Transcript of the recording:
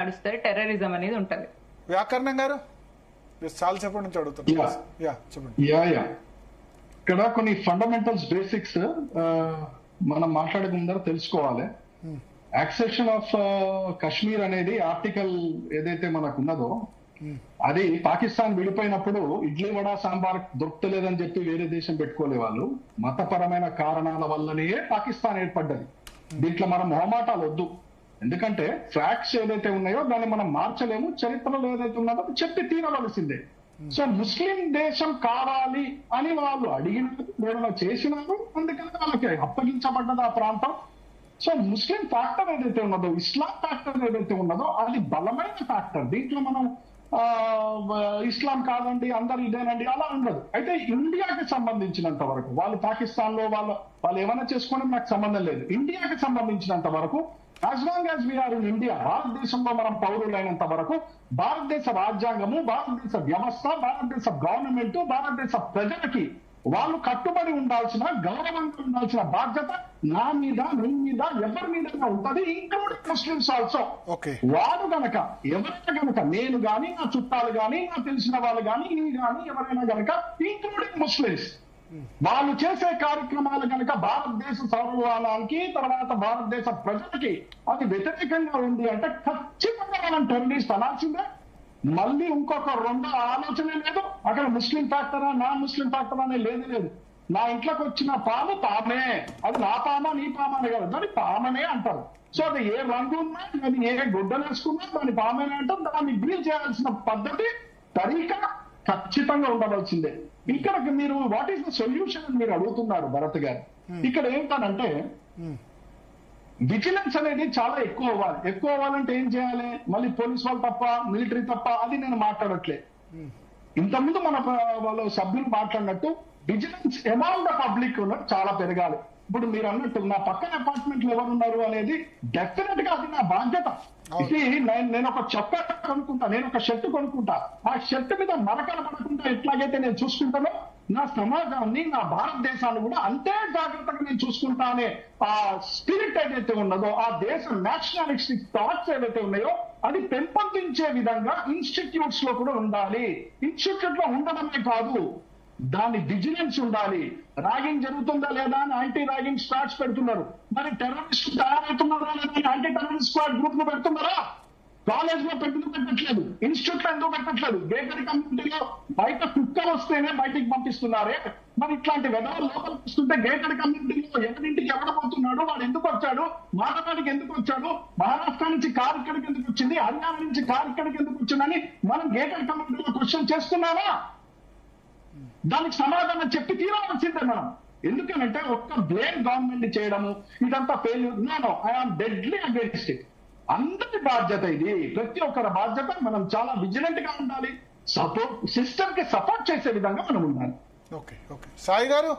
నడుస్తుంది, టెర్రరిజం అనేది ఉంటది. వ్యాకరణం గారు చాలా చెప్పండి నుంచి అడుగుతున్నా. ఇక్కడ కొన్ని ఫండమెంటల్స్ బేసిక్స్ మనం మాట్లాడక ముందర తెలుసుకోవాలి. యాక్సెషన్ ఆఫ్ కశ్మీర్ అనేది ఆర్టికల్ ఏదైతే మనకు ఉన్నదో అది పాకిస్తాన్ విడిపోయినప్పుడు ఇడ్లీ వడ సాంబార్ దొరకలేదని చెప్పి వేరే దేశం పెట్టుకోలే వాళ్ళు. మతపరమైన కారణాల వల్లనే పాకిస్తాన్ ఏర్పడ్డది. దీంట్లో మనం మొహమాటాలు వద్దు, ఎందుకంటే ఫ్యాక్ట్స్ ఏదైతే ఉన్నాయో దాన్ని మనం మార్చలేము. చరిత్రలో ఏదైతే ఉన్నదో చెప్పి తీరవలసిందే. సో ముస్లిం దేశం కావాలి అని వాళ్ళు అడిగినారు, ఏమైనా చేసినారు, అందుకని వాళ్ళకి అప్పగించబడ్డది ఆ ప్రాంతం. సో ముస్లిం ఫ్యాక్టర్ ఏదైతే ఉన్నదో, ఇస్లాం ఫ్యాక్టర్ ఏదైతే ఉన్నదో అది బలమైన ఫ్యాక్టర్. దీంట్లో మనం ఇస్లాం కాదండి అందరు ఇదేనండి అలా ఉండదు. అయితే ఇండియాకి సంబంధించినంత వరకు వాళ్ళు పాకిస్తాన్ లో వాళ్ళు ఏమైనా చేసుకోవడం నాకు సంబంధం లేదు. ఇండియాకి సంబంధించినంత వరకు as long as we are in India, భారతదేశంలో మనం పౌరులైనంత వరకు భారతదేశ రాజ్యాంగము, భారతదేశ వ్యవస్థ, భారతదేశ గవర్నమెంట్, భారతదేశ ప్రజలకి వాళ్ళు కట్టుబడి ఉండాల్సిన, గౌరవంగా ఉండాల్సిన బాధ్యత నా మీద, నీ మీద, ఎవరి మీద ఉంటది, ఇంక్లూడింగ్ ముస్లిమ్స్ ఆల్సో. వాడు గనక ఎవరైనా గనక, నేను గాని, నా చుట్టాలు గాని, నా తెలిసిన వాళ్ళు గాని, నీ గాని ఎవరైనా గనక, ఇంక్లూడింగ్ ముస్లిమ్స్, వాళ్ళు చేసే కార్యక్రమాలు కనుక భారతదేశ సౌరవానానికి, తర్వాత భారతదేశ ప్రజలకి అది వ్యతిరేకంగా ఉంది అంటే ఖచ్చితంగా మనం టెర్రరిస్ట్ అనాల్సిందే. మళ్ళీ ఇంకొక రెండో ఆలోచనే లేదు. అక్కడ ముస్లిం ఫ్యాక్టరా, నా ముస్లిం ఫ్యాక్టరా అనే లేదు. నా ఇంట్లోకి వచ్చిన పాము పామే, అది నా పామా నీ పామా అని కాదు, దాన్ని పామనే అంటారు. సో అది ఏ రంగు ఉన్నా, అది ఏ గుడ్డలు వేసుకున్నా దాన్ని పామనే అంటారు. దాన్ని డీల్ చేయాల్సిన పద్ధతి, తరీకా ఖచ్చితంగా ఉండవలసిందే. ఇక్కడ మీరు వాట్ ఈస్ ద సొల్యూషన్ అని మీరు అడుగుతున్నారు భరత్ గారు. ఇక్కడ ఏంటంటే విజిలెన్స్ అనేది చాలా ఎక్కువ అవ్వాలి. ఎక్కువ అవ్వాలంటే ఏం చేయాలి? మళ్ళీ పోలీస్ వాళ్ళు తప్ప, మిలిటరీ తప్ప, అది నేను మాట్లాడట్లే. ఇంతకుముందు మన వాళ్ళ సభ్యులు మాట్లాడినట్టు విజిలెన్స్ అమౌంట్ ద పబ్లిక్ చాలా పెరగాలి. ఇప్పుడు మీరు అన్నట్టు నా పక్కన అపార్ట్మెంట్ లో ఎవరున్నారు అనేది డెఫినెట్ గా అది నా బాధ్యత. ఇది నేను ఒక చొక్కా కొనుక్కుంటా, నేను ఒక షర్ట్ కొనుక్కుంటా, ఆ షర్ట్ మీద మరకలు పడకుండా ఎట్లాగైతే నేను చూసుకుంటానో నా సమాజాన్ని, నా భారతదేశాన్ని కూడా అంతే జాగ్రత్తగా నేను చూసుకుంటా అనే ఆ స్పిరిట్ ఏదైతే ఉన్నదో, ఆ దేశ నేషనలిస్టిక్ థాట్స్ ఏవైతే ఉన్నాయో అది పెంపొందించే విధంగా ఇన్స్టిట్యూట్స్ లో కూడా ఉండాలి. ఇన్స్టిట్యూట్ లో ఉండడమే కాదు, దాని విజిలెన్స్ ఉండాలి. ర్యాగింగ్ జరుగుతుందా లేదా అని యాంటీ ర్యాగింగ్ స్క్వాడ్స్ పెడుతున్నారు. మరి టెర్రరిస్ట్ తయారవుతున్నారా లేదా యాంటీ టెర్రరిస్ట్ స్క్వాడ్ గ్రూప్ ను పెడుతున్నారా? కాలేజ్ లో పెట్టట్లేదు, ఇన్స్టిట్యూట్ లో ఎందుకు పెట్టట్లేదు? గేటెడ్ కమ్యూనిటీలో బయట కుక్కలు వస్తేనే బయటికి పంపిస్తున్నారే. మరి ఇట్లాంటి విధాలు లోపలికి వస్తుంటే గేటెడ్ కమ్యూనిటీలో ఎవరింటికి ఎవరు పోతున్నాడు, వాడు ఎందుకు వచ్చాడు, మానవానికి ఎందుకు వచ్చాడు, మహారాష్ట్ర నుంచి కారు ఇక్కడికి ఎందుకు వచ్చింది, హర్యానా నుంచి కారు ఇక్కడికి ఎందుకు వచ్చిందని మనం గేటెడ్ కమ్యూనిటీలో క్వశ్చన్ చేస్తున్నామా? దానికి సమాధానం చెప్పి తీరవలసిందే మనం. ఎందుకనంటే ఒక్క బ్లేమ్ గవర్నమెంట్ చేయడము ఇదంతా failure. No, I am deadly against it. అందరి బాధ్యత ఇది, ప్రతి ఒక్కరి బాధ్యత. మనం చాలా విజిలెంట్ గా ఉండాలి, సిస్టమ్ కి సపోర్ట్ చేసే విధంగా మనం ఉండాలి. సాయి గారు.